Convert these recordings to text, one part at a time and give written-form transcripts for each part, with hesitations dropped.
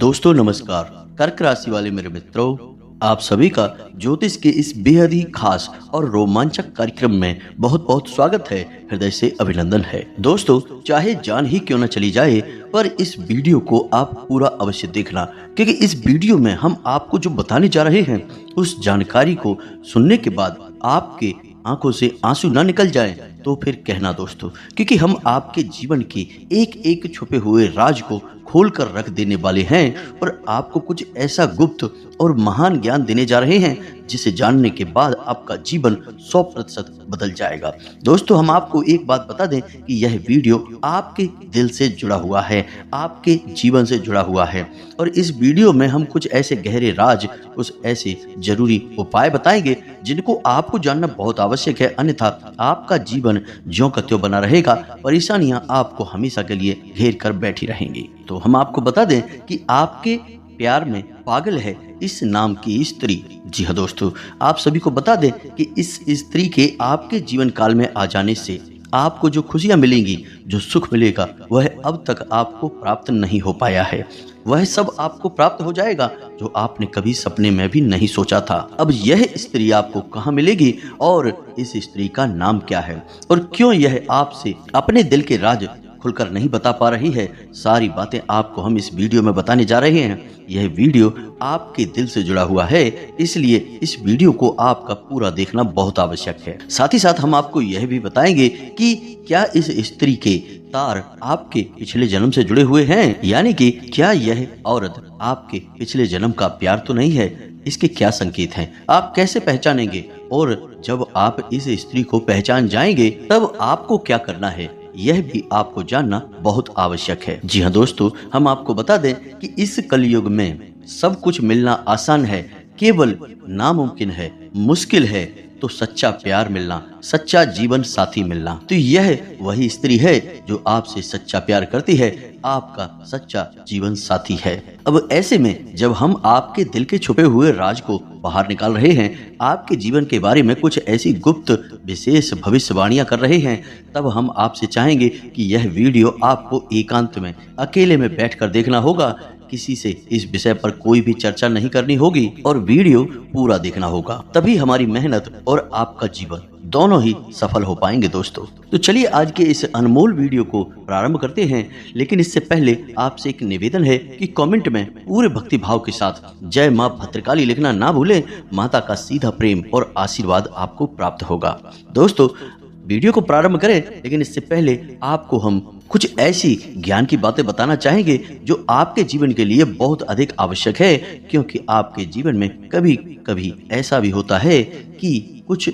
दोस्तों नमस्कार। कर्क राशि वाले मेरे मित्रों, आप सभी का ज्योतिष के इस बेहद ही खास और रोमांचक कार्यक्रम में बहुत बहुत स्वागत है। हृदय से अभिनंदन है। दोस्तों, चाहे जान ही क्यों न चली जाए, पर इस वीडियो को आप पूरा अवश्य देखना, क्योंकि इस वीडियो में हम आपको जो बताने जा रहे हैं उस जानकारी को सुनने के बाद आपके आंखों से आंसू ना निकल जाए तो फिर कहना दोस्तों, क्योंकि हम आपके जीवन के एक एक छुपे हुए राज को खोल कर रख देने वाले हैं और आपको कुछ ऐसा गुप्त और महान ज्ञान देने जा रहे हैं जिसे जानने के बाद आपका जीवन 100% बदल जाएगा। दोस्तों, हम आपको एक बात बता दें कि यह वीडियो आपके दिल से जुड़ा हुआ है, आपके जीवन से जुड़ा हुआ है और इस वीडियो में हम कुछ ऐसे गहरे राज, कुछ ऐसे जरूरी उपाय बताएंगे जिनको आपको जानना बहुत आवश्यक है, अन्यथा आपका जीवन ज्यों का त्यों बना रहेगा। परेशानियां आपको हमेशा के लिए घेर कर बैठी रहेंगी। तो हम आपको बता दें कि आपके प्यार में पागल है इस नाम की स्त्री। जी हाँ दोस्तों, आप सभी को बता दें कि इस स्त्री के आपके जीवन काल में आ जाने से आपको जो खुशियां मिलेंगी, जो सुख मिलेगा, वह अब तक आपको प्राप्त नहीं हो पाया है। वह सब आपको प्राप्त हो जाएगा जो आपने कभी सपने में भी नहीं सोचा था। अब यह स्त्री आपको कहाँ मिलेगी और इस स्त्री का नाम क्या है और क्यों यह आपसे अपने दिल के राज खुलकर नहीं बता पा रही है, सारी बातें आपको हम इस वीडियो में बताने जा रहे हैं। यह वीडियो आपके दिल से जुड़ा हुआ है, इसलिए इस वीडियो को आपका पूरा देखना बहुत आवश्यक है। साथ ही साथ हम आपको यह भी बताएंगे कि क्या इस स्त्री के तार आपके पिछले जन्म से जुड़े हुए हैं, यानी कि क्या यह औरत आपके पिछले जन्म का प्यार तो नहीं है। इसके क्या संकेत हैं, आप कैसे पहचानेंगे और जब आप इस स्त्री को पहचान जाएंगे तब आपको क्या करना है, यह भी आपको जानना बहुत आवश्यक है। जी हाँ दोस्तों, हम आपको बता दें कि इस कलयुग में सब कुछ मिलना आसान है, केवल नामुमकिन है, मुश्किल है तो सच्चा प्यार मिलना, सच्चा जीवन साथी मिलना। तो यह वही स्त्री है जो आपसे सच्चा प्यार करती है, आपका सच्चा जीवन साथी है। अब ऐसे में जब हम आपके दिल के छुपे हुए राज को बाहर निकाल रहे हैं, आपके जीवन के बारे में कुछ ऐसी गुप्त विशेष भविष्यवाणियां कर रहे हैं, तब हम आपसे चाहेंगे कि यह वीडियो आपको एकांत में अकेले में बैठकर देखना होगा। किसी से इस विषय पर कोई भी चर्चा नहीं करनी होगी और वीडियो पूरा देखना होगा, तभी हमारी मेहनत और आपका जीवन दोनों ही सफल हो पाएंगे। दोस्तों, तो चलिए आज के इस अनमोल वीडियो को प्रारंभ करते हैं, लेकिन इससे पहले आपसे एक निवेदन है कि कमेंट में पूरे भक्ति भाव के साथ जय मां भद्रकाली लिखना ना भूलें। माता का सीधा प्रेम और आशीर्वाद आपको प्राप्त होगा। दोस्तों, वीडियो को प्रारंभ करें, लेकिन इससे पहले आपको हम कुछ ऐसी ज्ञान की बातें बताना चाहेंगे जो आपके जीवन के लिए बहुत अधिक आवश्यक है, क्योंकि आपके जीवन में कभी कभी ऐसा भी होता है कि कुछ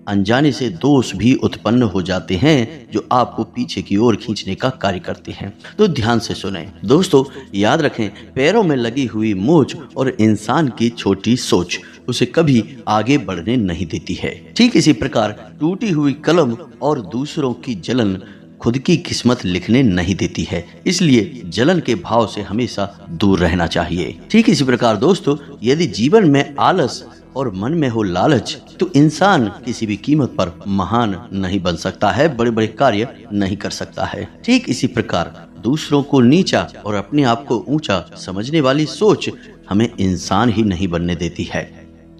अनजाने से दोष भी उत्पन्न हो जाते हैं जो आपको पीछे की ओर खींचने का कार्य करते हैं। तो ध्यान से सुनें। दोस्तों, याद रखें, पैरों में लगी हुई मोच और इंसान की छोटी सोच उसे कभी आगे बढ़ने नहीं देती है। ठीक इसी प्रकार टूटी हुई कलम और दूसरों की जलन खुद की किस्मत लिखने नहीं देती है, इसलिए जलन के भाव से हमेशा दूर रहना चाहिए। ठीक इसी प्रकार दोस्तों, यदि जीवन में आलस और मन में हो लालच, तो इंसान किसी भी कीमत पर महान नहीं बन सकता है, बड़े बड़े कार्य नहीं कर सकता है। ठीक इसी प्रकार दूसरों को नीचा और अपने आप को ऊंचा समझने वाली सोच हमें इंसान ही नहीं बनने देती है।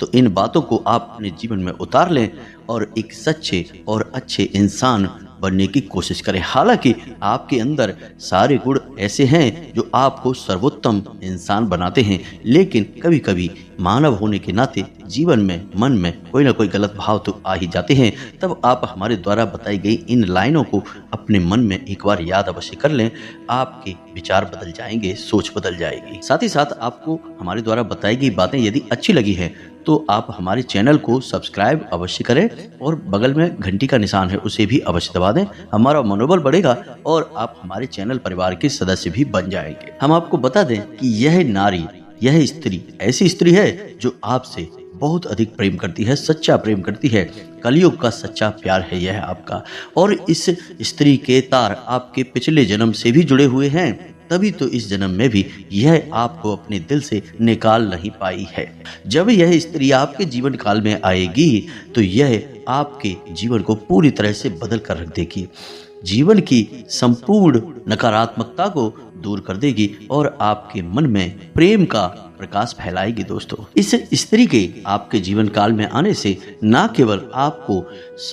तो इन बातों को आप अपने जीवन में उतार लें और एक सच्चे और अच्छे इंसान बनने की कोशिश करें। हालांकि आपके अंदर सारे गुण ऐसे हैं जो आपको सर्वोत्तम इंसान बनाते हैं, लेकिन कभी कभी मानव होने के नाते जीवन में मन में कोई ना कोई गलत भाव तो आ ही जाते हैं। तब आप हमारे द्वारा बताई गई इन लाइनों को अपने मन में एक बार याद अवश्य कर लें, आपके विचार बदल जाएंगे, सोच बदल जाएगी। साथ ही साथ आपको हमारे द्वारा बताई गई बातें यदि अच्छी लगी हैं तो आप हमारे चैनल को सब्सक्राइब अवश्य करें और बगल में घंटी का निशान है उसे भी अवश्य दबा दें। हमारा मनोबल बढ़ेगा और आप हमारे चैनल परिवार के सदस्य भी बन जाएंगे। हम आपको बता दें कि यह नारी, यह स्त्री ऐसी स्त्री है जो आपसे बहुत अधिक प्रेम करती है, सच्चा प्रेम करती है। कलयुग का सच्चा प्यार है यह आपका, और इस स्त्री के तार आपके पिछले जन्म से भी जुड़े हुए हैं, तभी तो इस जन्म में भी यह आपको अपने दिल से निकाल नहीं पाई है। जब यह स्त्री आपके जीवन काल में आएगी तो यह आपके जीवन को पूरी तरह से बदल कर रख देगी। जीवन की संपूर्ण नकारात्मकता को दूर कर देगी और आपके मन में प्रेम का प्रकाश फैलाएगी। दोस्तों, इस स्त्री के आपके जीवन काल में आने से न केवल आपको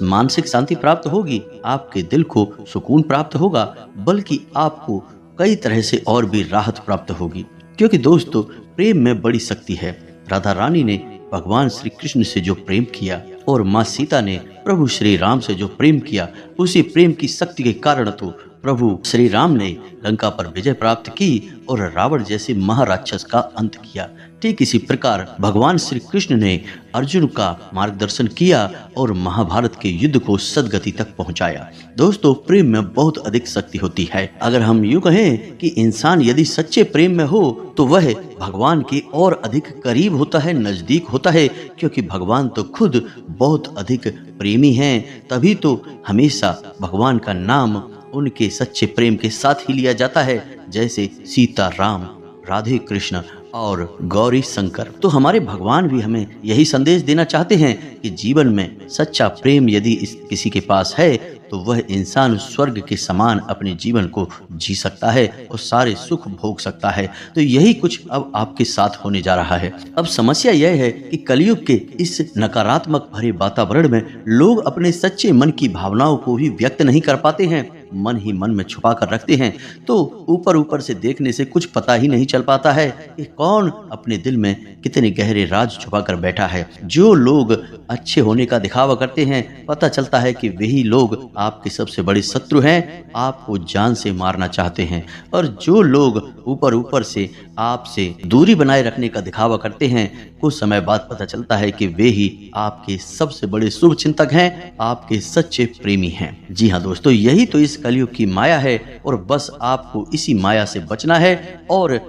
मानसिक शांति प्राप्त होगी, आपके दिल को सुकून प्राप्त होगा, बल्कि आपको कई तरह से और भी राहत प्राप्त होगी। क्योंकि दोस्तों, प्रेम में बड़ी शक्ति है। राधा रानी ने भगवान श्री कृष्ण से जो प्रेम किया और माँ सीता ने प्रभु श्री राम से जो प्रेम किया, उसी प्रेम की शक्ति के कारण तो प्रभु श्री राम ने लंका पर विजय प्राप्त की और रावण जैसे महाराक्षस का अंत किया। ठीक इसी प्रकार भगवान श्री कृष्ण ने अर्जुन का मार्गदर्शन किया और महाभारत के युद्ध को सदगति तक पहुंचाया। दोस्तों, प्रेम में बहुत अधिक शक्ति होती है। अगर हम यूं कहें कि इंसान यदि सच्चे प्रेम में हो तो वह भगवान के और अधिक करीब होता है, नजदीक होता है, क्योंकि भगवान तो खुद बहुत अधिक प्रेमी हैं। तभी तो हमेशा भगवान का नाम उनके सच्चे प्रेम के साथ ही लिया जाता है, जैसे सीता राम, राधे कृष्ण और गौरी शंकर। तो हमारे भगवान भी हमें यही संदेश देना चाहते हैं कि जीवन में सच्चा प्रेम यदि किसी के पास है तो वह इंसान स्वर्ग के समान अपने जीवन को जी सकता है और सारे सुख भोग सकता है। तो यही कुछ अब आपके साथ होने जा रहा है। अब समस्या यह है कि कलयुग के इस नकारात्मक भरे वातावरण में लोग अपने सच्चे मन की भावनाओं को भी व्यक्त नहीं कर पाते हैं, मन ही मन में छुपा कर रखते हैं। तो ऊपर ऊपर से देखने से कुछ पता ही नहीं चल पाता है कि कौन अपने दिल में कितने गहरे राज छुपा कर बैठा है। जो लोग अच्छे होने का दिखावा करते हैं, पता चलता है कि वही लोग आपके सबसे बड़े शत्रु हैं, आपको जान से मारना चाहते हैं। और जो लोग ऊपर ऊपर से आपसे दूरी बनाए रखने का दिखावा करते हैं, कुछ समय बाद पता चलता है कि वे ही आपके सबसे बड़े शुभ चिंतक हैं, आपके सच्चे प्रेमी हैं। जी हाँ दोस्तों, यही तो इस कलयुग की माया है और बस आपको इसी माया से बचना है और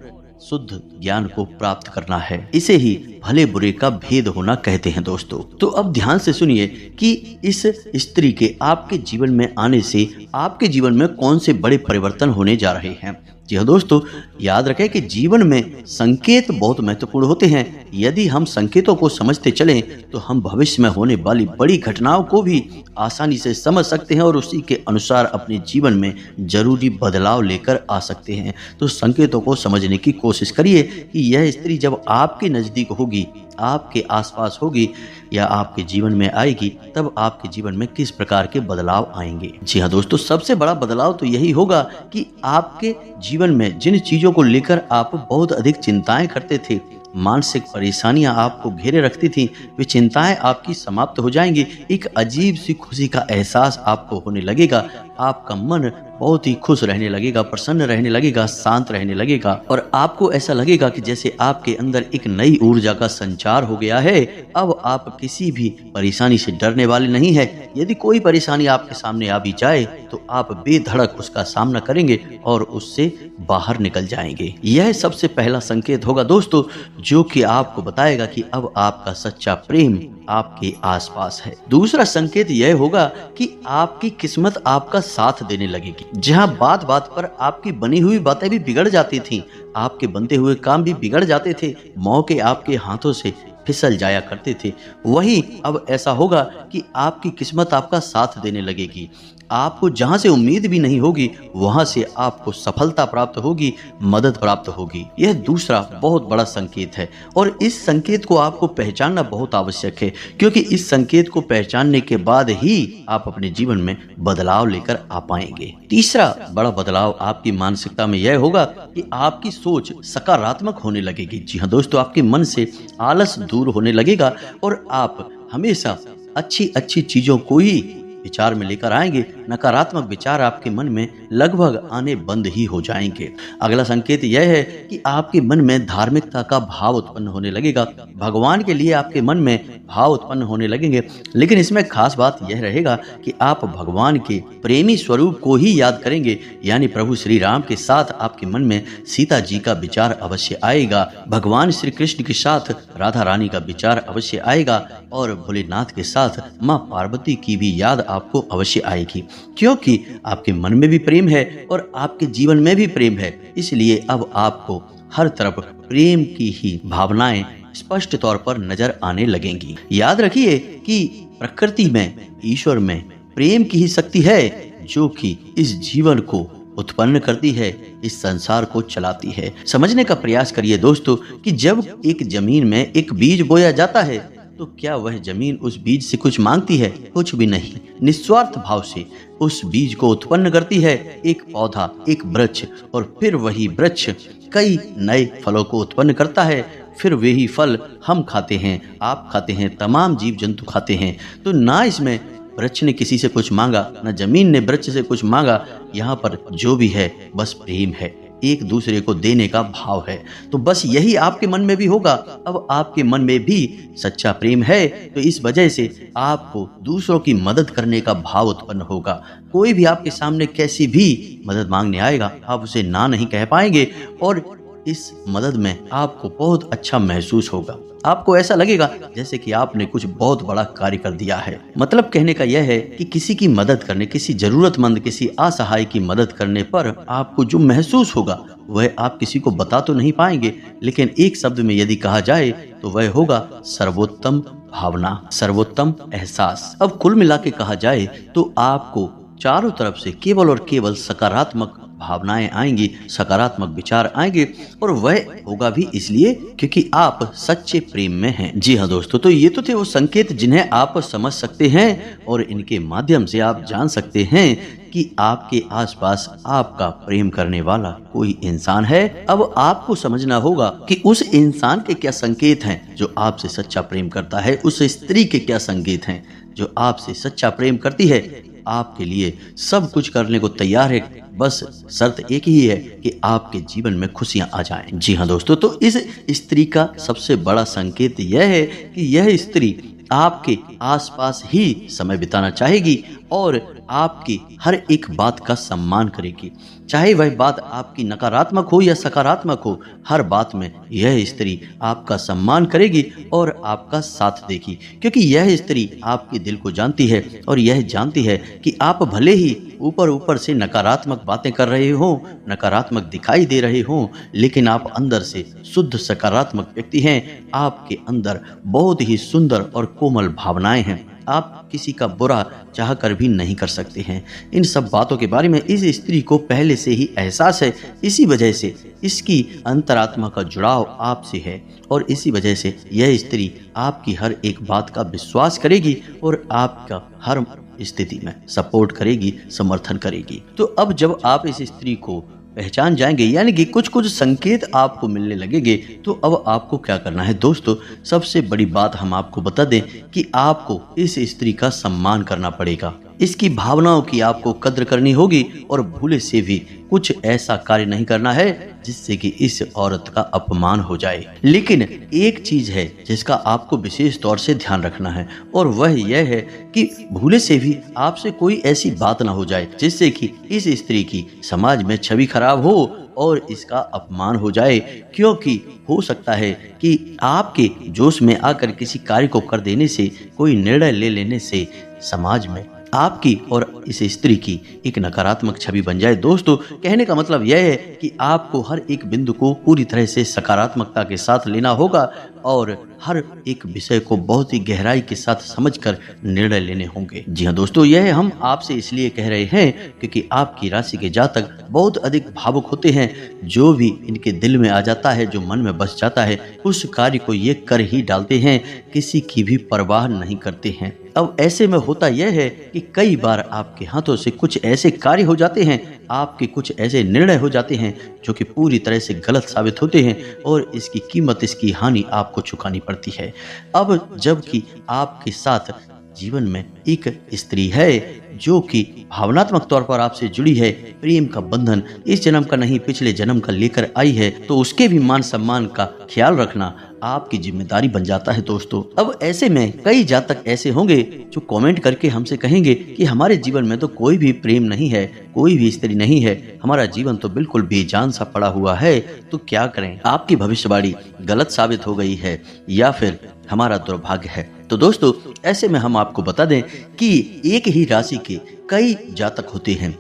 शुद्ध ज्ञान को प्राप्त करना है। इसे ही भले बुरे का भेद होना कहते हैं। दोस्तों, तो अब ध्यान से सुनिए कि इस स्त्री के आपके जीवन में आने से आपके जीवन में कौन से बड़े परिवर्तन होने जा रहे हैं। जी हाँ दोस्तों, याद रखें कि जीवन में संकेत बहुत महत्वपूर्ण होते हैं। यदि हम संकेतों को समझते चलें तो हम भविष्य में होने वाली बड़ी घटनाओं को भी आसानी से समझ सकते हैं और उसी के अनुसार अपने जीवन में जरूरी बदलाव लेकर आ सकते हैं। तो संकेतों को समझने की कोशिश करिए कि यह स्त्री जब आपके नजदीक होगी, आपके आसपास होगी या आपके जीवन में आएगी, तब आपके जीवन में किस प्रकार के बदलाव आएंगे। जी हाँ दोस्तों, सबसे बड़ा बदलाव तो यही होगा कि आपके जीवन में जिन चीजों को लेकर आप बहुत अधिक चिंताएं करते थे, मानसिक परेशानियां आपको घेरे रखती थी, वे चिंताएं आपकी समाप्त हो जाएंगी। एक अजीब सी खुशी का एहसास आपको होने लगेगा। आपका मन बहुत ही खुश रहने लगेगा, प्रसन्न रहने लगेगा, शांत रहने लगेगा और आपको ऐसा लगेगा कि जैसे आपके अंदर एक नई ऊर्जा का संचार हो गया है। अब आप किसी भी परेशानी से डरने वाले नहीं है। यदि कोई परेशानी आपके सामने आ भी जाए तो आप बेधड़क उसका सामना करेंगे और उससे बाहर निकल जाएंगे। यह सबसे पहला संकेत होगा दोस्तों, जो कि आपको बताएगा कि अब आपका सच्चा प्रेम आपके आसपास है। दूसरा संकेत यह होगा कि आपकी किस्मत आपका साथ देने लगेगी। जहां बात बात पर आपकी बनी हुई बातें भी बिगड़ जाती थीं, आपके बनते हुए काम भी बिगड़ जाते थे, मौके आपके हाथों से फिसल जाया करते थे, वही अब ऐसा होगा कि आपकी किस्मत आपका साथ देने लगेगी। आपको जहां से उम्मीद भी नहीं होगी, वहां से आपको सफलता प्राप्त होगी, मदद प्राप्त होगी। यह दूसरा बहुत बड़ा संकेत है और इस संकेत को आपको पहचानना बहुत आवश्यक है, क्योंकि इस संकेत को पहचानने के बाद ही आप अपने जीवन में बदलाव लेकर आ पाएंगे। तीसरा बड़ा बदलाव आपकी मानसिकता में यह होगा कि आपकी सोच सकारात्मक होने लगेगी। जी हाँ दोस्तों, आपके मन से आलस दूर होने लगेगा और आप हमेशा अच्छी अच्छी चीजों को ही विचार में लेकर आएंगे। नकारात्मक विचार आपके मन में लगभग आने बंद ही हो जाएंगे। अगला संकेत यह है कि आपके मन में धार्मिकता का भाव उत्पन्न होने लगेगा। भगवान के लिए आपके मन में भाव उत्पन्न होने लगेंगे। लेकिन इसमें खास बात यह रहेगा कि आप भगवान के प्रेमी स्वरूप को ही याद करेंगे, यानी प्रभु श्री राम के साथ आपके मन में सीता जी का विचार अवश्य आएगा, भगवान श्री कृष्ण के साथ राधा रानी का विचार अवश्य आएगा और भोलेनाथ के साथ माँ पार्वती की भी याद आपको अवश्य आएगी, क्योंकि आपके मन में भी प्रेम है और आपके जीवन में भी प्रेम है। इसलिए अब आपको हर तरफ प्रेम की ही भावनाएं स्पष्ट तौर पर नजर आने लगेंगी। याद रखिए कि प्रकृति में, ईश्वर में प्रेम की ही शक्ति है जो कि इस जीवन को उत्पन्न करती है, इस संसार को चलाती है। समझने का प्रयास करिए दोस्तों कि जब एक जमीन में एक बीज बोया जाता है तो क्या वह जमीन उस बीज से कुछ मांगती है? कुछ भी नहीं। निस्वार्थ भाव से उस बीज को उत्पन्न करती है एक पौधा, एक वृक्ष, और फिर वही वृक्ष कई नए फलों को उत्पन्न करता है। फिर वही फल हम खाते हैं, आप खाते हैं, तमाम जीव जंतु खाते हैं। तो ना इसमें वृक्ष ने किसी से कुछ मांगा, न जमीन ने वृक्ष से कुछ मांगा। यहाँ पर जो भी है बस प्रेम है, एक दूसरे को देने का भाव है। तो बस यही आपके मन में भी होगा। अब आपके मन में भी सच्चा प्रेम है तो इस वजह से आपको दूसरों की मदद करने का भाव उत्पन्न होगा। कोई भी आपके सामने कैसी भी मदद मांगने आएगा, आप उसे ना नहीं कह पाएंगे और इस मदद में आपको बहुत अच्छा महसूस होगा। आपको ऐसा लगेगा जैसे कि आपने कुछ बहुत बड़ा कार्य कर दिया है। मतलब कहने का यह है कि किसी की मदद करने, किसी जरूरतमंद, किसी असहाय की मदद करने पर आपको जो महसूस होगा वह आप किसी को बता तो नहीं पाएंगे, लेकिन एक शब्द में यदि कहा जाए तो वह होगा सर्वोत्तम भावना, सर्वोत्तम एहसास। अब कुल मिला के कहा जाए तो आपको चारों तरफ से केवल और केवल सकारात्मक भावनाएं आएंगी, सकारात्मक विचार आएंगे, और वह होगा भी इसलिए क्योंकि आप सच्चे प्रेम में हैं। जी हाँ दोस्तों, तो ये तो थे वो संकेत जिन्हें आप समझ सकते हैं और इनके माध्यम से आप जान सकते हैं कि आपके आसपास आपका प्रेम करने वाला कोई इंसान है। अब आपको समझना होगा कि उस इंसान के क्या संकेत हैं जो आपसे सच्चा प्रेम करता है, उस स्त्री के क्या संकेत हैं जो आपसे सच्चा प्रेम करती है, आपके लिए सब कुछ करने को तैयार है। बस शर्त एक ही है कि आपके जीवन में खुशियां आ जाएं। जी हाँ दोस्तों, तो इस स्त्री का सबसे बड़ा संकेत यह है कि यह स्त्री आपके आसपास ही समय बिताना चाहेगी और आपकी हर एक बात का सम्मान करेगी। चाहे वह बात आपकी नकारात्मक हो या सकारात्मक हो, हर बात में यह स्त्री आपका सम्मान करेगी और आपका साथ देगी, क्योंकि यह स्त्री आपके दिल को जानती है और यह जानती है कि आप भले ही ऊपर ऊपर से नकारात्मक बातें कर रहे हो, नकारात्मक दिखाई दे रहे हो, लेकिन आप अंदर से शुद्ध सकारात्मक व्यक्ति हैं। आपके अंदर बहुत ही सुंदर और कोमल भावनाएं हैं। आप किसी का बुरा चाह कर भी नहीं कर सकते हैं। इन सब बातों के बारे में इस स्त्री को पहले से ही एहसास है। इसी वजह से इसकी अंतरात्मा का जुड़ाव आपसे है और इसी वजह से यह स्त्री आपकी हर एक बात का विश्वास करेगी और आपका हर स्थिति में सपोर्ट करेगी, समर्थन करेगी। तो अब जब आप इस स्त्री को पहचान जाएंगे, यानी कि कुछ कुछ संकेत आपको मिलने लगेंगे, तो अब आपको क्या करना है दोस्तों? सबसे बड़ी बात हम आपको बता दें कि आपको इस स्त्री का सम्मान करना पड़ेगा। इसकी भावनाओं की आपको कद्र करनी होगी और भूले से भी कुछ ऐसा कार्य नहीं करना है जिससे कि इस औरत का अपमान हो जाए। लेकिन एक चीज है जिसका आपको विशेष तौर से ध्यान रखना है और वह यह है कि भूले से भी आपसे कोई ऐसी बात ना हो जाए जिससे कि इस स्त्री की समाज में छवि खराब हो और इसका अपमान हो जाए, क्योंकि हो सकता है कि आपके जोश में आकर किसी कार्य को कर देने से, कोई निर्णय ले लेने से समाज में आपकी और इस स्त्री की एक नकारात्मक छवि बन जाए। दोस्तों, कहने का मतलब यह है कि आपको हर एक बिंदु को पूरी तरह से सकारात्मकता के साथ लेना होगा और हर एक विषय को बहुत ही गहराई के साथ समझकर निर्णय लेने होंगे। जी हाँ दोस्तों, यह हम आपसे इसलिए कह रहे हैं क्योंकि आपकी राशि के जातक बहुत अधिक भावुक होते हैं। जो भी इनके दिल में आ जाता है, जो मन में बस जाता है, उस कार्य को ये कर ही डालते हैं, किसी की भी परवाह नहीं करते हैं। अब ऐसे में होता यह है कि कई बार आपके हाथों से कुछ ऐसे कार्य हो जाते हैं, आपके कुछ ऐसे निर्णय हो जाते हैं जो कि पूरी तरह से गलत साबित होते हैं और इसकी कीमत, इसकी हानि आपको चुकानी पड़ती है। अब जबकि आपके साथ जीवन में एक स्त्री है जो कि भावनात्मक तौर पर आपसे जुड़ी है, प्रेम का बंधन इस जन्म का नहीं पिछले जन्म का लेकर आई है, तो उसके भी मान सम्मान का ख्याल रखना आपकी जिम्मेदारी बन जाता है दोस्तों। अब ऐसे में कई जातक ऐसे होंगे जो कमेंट करके हमसे कहेंगे कि हमारे जीवन में तो कोई भी प्रेम नहीं है, कोई भी स्त्री नहीं है, हमारा जीवन तो बिल्कुल बेजान सा पड़ा हुआ है, तो क्या करें? आपकी भविष्यवाणी गलत साबित हो गई है या फिर हमारा दुर्भाग्य है। तो दोस्तों, ऐसे में हम आपको बता दें कि एक ही राशि के कई जातक होते हैं।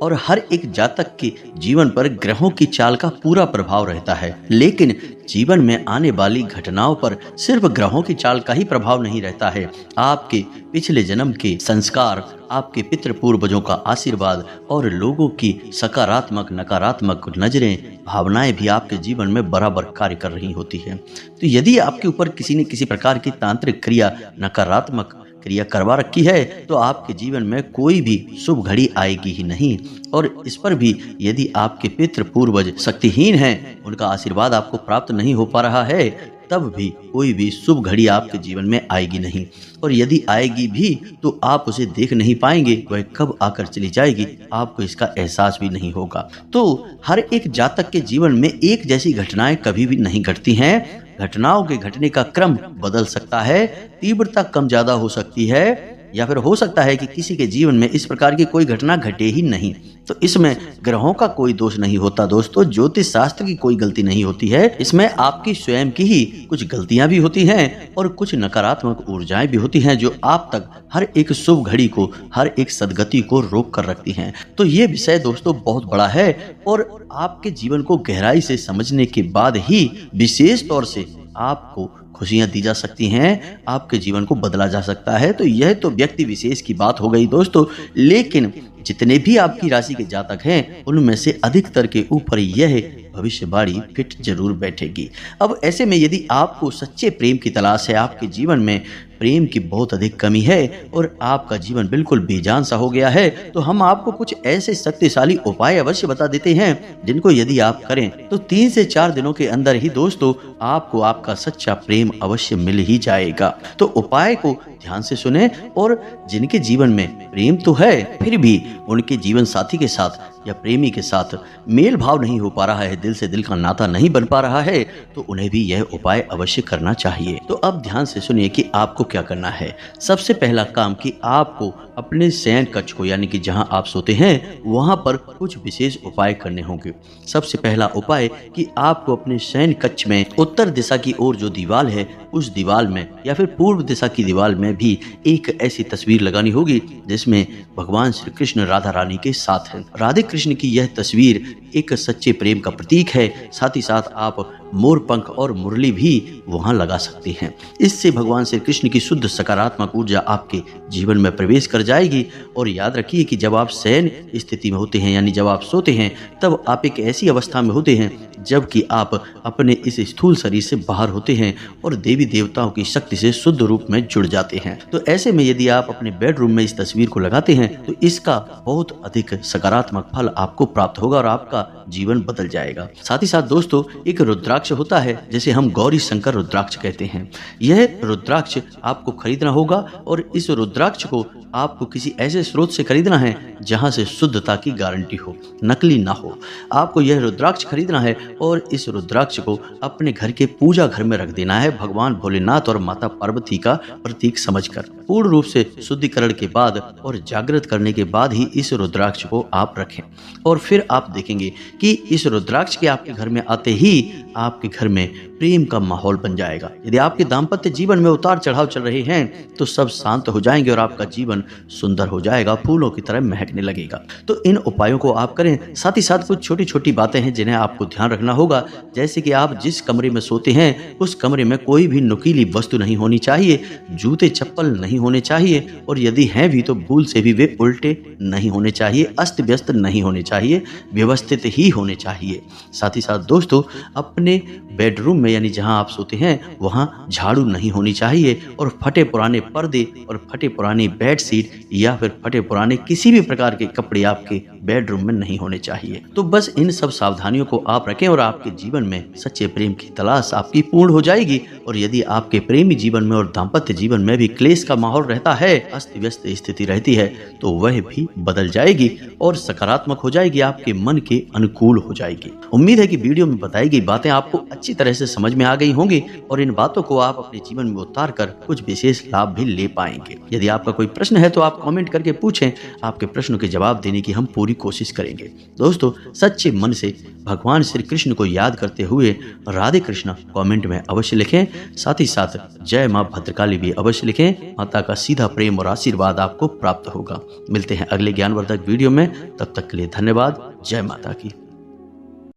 और हर एक जातक के जीवन पर ग्रहों की चाल का पूरा प्रभाव रहता है। लेकिन जीवन में आने वाली घटनाओं पर सिर्फ ग्रहों की चाल का ही प्रभाव नहीं रहता है। आपके पिछले जन्म के संस्कार, आपके पितृ पूर्वजों का आशीर्वाद और लोगों की सकारात्मक नकारात्मक नजरें, भावनाएं भी आपके जीवन में बराबर कार्य कर रही होती है। तो यदि आपके ऊपर किसी न किसी प्रकार की तांत्रिक क्रिया, नकारात्मक क्रिया करवा रखी है, तो आपके जीवन में कोई भी शुभ घड़ी आएगी ही नहीं। और इस पर भी यदि आपके पितृ पूर्वज शक्तिहीन हैं, उनका आशीर्वाद आपको प्राप्त नहीं हो पा रहा है, तब भी कोई भी शुभ घड़ी आपके जीवन में आएगी नहीं। और यदि आएगी भी तो आप उसे देख नहीं पाएंगे, वह कब आकर चली जाएगी आपको इसका एहसास भी नहीं होगा। तो हर एक जातक के जीवन में एक जैसी घटनाएं कभी भी नहीं घटती हैं। घटनाओं के घटने का क्रम बदल सकता है, तीव्रता कम ज्यादा हो सकती है, या फिर हो सकता है कि किसी के जीवन में इस प्रकार की कोई घटना घटे ही नहीं। तो इसमें ग्रहों का कोई दोष नहीं होता दोस्तों, ज्योतिष शास्त्र की कोई गलती नहीं होती है। इसमें आपकी स्वयं की ही कुछ गलतियां भी होती हैं और कुछ नकारात्मक ऊर्जाएं भी होती हैं, जो आप तक हर एक शुभ घड़ी को, हर एक सदगति को रोक कर रखती हैं। तो ये विषय दोस्तों बहुत बड़ा है और आपके जीवन को गहराई से समझने के बाद ही विशेष तौर से आपको खुशियां दी जा सकती हैं, आपके जीवन को बदला जा सकता है। तो यह तो व्यक्ति विशेष की बात हो गई दोस्तों, लेकिन जितने भी आपकी राशि के जातक हैं, उनमें से अधिकतर के ऊपर यह भविष्यवाणी फिट जरूर बैठेगी। अब ऐसे में यदि आपको सच्चे प्रेम की तलाश है, आपके जीवन में प्रेम की बहुत अधिक कमी है और आपका जीवन बिल्कुल बेजान सा हो गया है, तो हम आपको कुछ ऐसे शक्तिशाली उपाय अवश्य बता देते हैं, जिनको यदि आप करें तो 3 से 4 दिनों के अंदर ही दोस्तों आपको आपका सच्चा प्रेम अवश्य मिल ही जाएगा। तो उपाय को ध्यान से सुने, और जिनके जीवन में प्रेम तो है फिर भी उनके जीवन साथी के साथ या प्रेमी के साथ मेल भाव नहीं हो पा रहा है, दिल से दिल का नाता नहीं बन पा रहा है, तो उन्हें भी यह उपाय अवश्य करना चाहिए। तो अब ध्यान से सुनिए कि आपको क्या करना है। सबसे पहला काम कि आपको अपने शयन कक्ष को, यानी कि जहां आप सोते हैं, वहां पर कुछ विशेष उपाय करने होंगे। सबसे पहला उपाय कि आपको अपने शयन कक्ष में उत्तर दिशा की ओर जो दीवार है, उस दीवार में या फिर पूर्व दिशा की दीवार में भी एक ऐसी तस्वीर लगानी होगी जिसमें भगवान श्री कृष्ण राधा रानी के साथ है। राधे कृष्ण की यह तस्वीर एक सच्चे प्रेम का प्रतीक है। साथ ही साथ आप मोर पंख और मुरली भी वहां लगा सकते हैं। इससे भगवान श्री कृष्ण की शुद्ध सकारात्मक ऊर्जा आपके जीवन में प्रवेश कर जाएगी। और याद रखिए कि जब आप शयन स्थिति में होते हैं, यानी जब आप सोते हैं, तब आप एक ऐसी अवस्था में होते हैं जबकि आप अपने इस स्थूल शरीर से बाहर होते हैं और देवी देवताओं की शक्ति से शुद्ध रूप में जुड़ जाते हैं। तो ऐसे में यदि आप अपने बेडरूम में इस तस्वीर को लगाते हैं, तो इसका बहुत अधिक सकारात्मक फल आपको प्राप्त होगा और आपका जीवन बदल जाएगा। साथ ही साथ दोस्तों, एक रुद्राक्ष होता है जिसे हम गौरी शंकर रुद्राक्ष कहते हैं। यह रुद्राक्ष आपको खरीदना होगा और इस रुद्राक्ष को आपको किसी ऐसे स्रोत से खरीदना है जहां से शुद्धता की गारंटी हो, नकली ना हो। आपको यह रुद्राक्ष खरीदना है और इस रुद्राक्ष को अपने घर के पूजा घर में रख देना है, भगवान भोलेनाथ और माता पार्वती का प्रतीक समझकर। पूर्ण रूप से शुद्धिकरण के बाद और जागृत करने के बाद ही इस रुद्राक्ष को आप रखें। और फिर आप देखेंगे कि इस रुद्राक्ष के आपके घर में आते ही आपके घर में प्रेम का माहौल बन जाएगा। यदि आपके दाम्पत्य जीवन में उतार चढ़ाव चल रहे हैं, तो सब शांत हो जाएंगे और आपका जीवन सुंदर हो जाएगा, फूलों की तरह महकने लगेगा। तो इन उपायों को आप करें। साथ ही साथ कुछ छोटी छोटी बातें हैं जिन्हें आपको ध्यान रखना होगा, जैसे कि आप जिस कमरे में सोते हैं, उस कमरे में कोई भी नुकीली वस्तु नहीं होनी चाहिए, जूते चप्पल नहीं होने चाहिए, और यदि हैं भी तो भूल से भी वे उल्टे नहीं होने चाहिए, अस्त व्यस्त नहीं होने चाहिए, व्यवस्थित ही होने चाहिए। साथ ही साथ दोस्तों, अपने बेडरूम में यानी जहां आप सोते हैं, वहां झाड़ू नहीं होनी चाहिए, और फटे पुराने पर्दे और फटे पुरानी बेडशीट या फिर फटे पुराने किसी भी प्रकार के कपड़े आपके बेडरूम में नहीं होने चाहिए। तो बस इन सब सावधानियों को आप रखें और आपके जीवन में सच्चे प्रेम की तलाश आपकी पूर्ण हो जाएगी। और यदि आपके प्रेमी जीवन में और दाम्पत्य जीवन में भी क्लेश का माहौल रहता है, अस्त व्यस्त स्थिति रहती है, तो वह भी बदल जाएगी और सकारात्मक हो जाएगी, आपके मन के अनुकूल हो जाएगी। उम्मीद है कि वीडियो में बताई गई बातें आपको अच्छी तरह से समझ में आ गई होंगी और इन बातों को आप अपने जीवन में उतार कर कुछ विशेष लाभ भी ले पाएंगे। यदि आपका कोई प्रश्न है तो आप कमेंट करके पूछें, आपके प्रश्नों के जवाब देने की हम पूरी कोशिश करेंगे। दोस्तों, सच्चे मन से भगवान श्री कृष्ण को याद करते हुए राधे कृष्ण कमेंट में अवश्य लिखें। साथ ही साथ जय मां भद्रकाली भी अवश्य लिखें। माता माता का सीधा प्रेम और आशीर्वाद आपको प्राप्त होगा। मिलते हैं अगले ज्ञानवर्धक वीडियो में, तब तक के लिए धन्यवाद। जय माता की।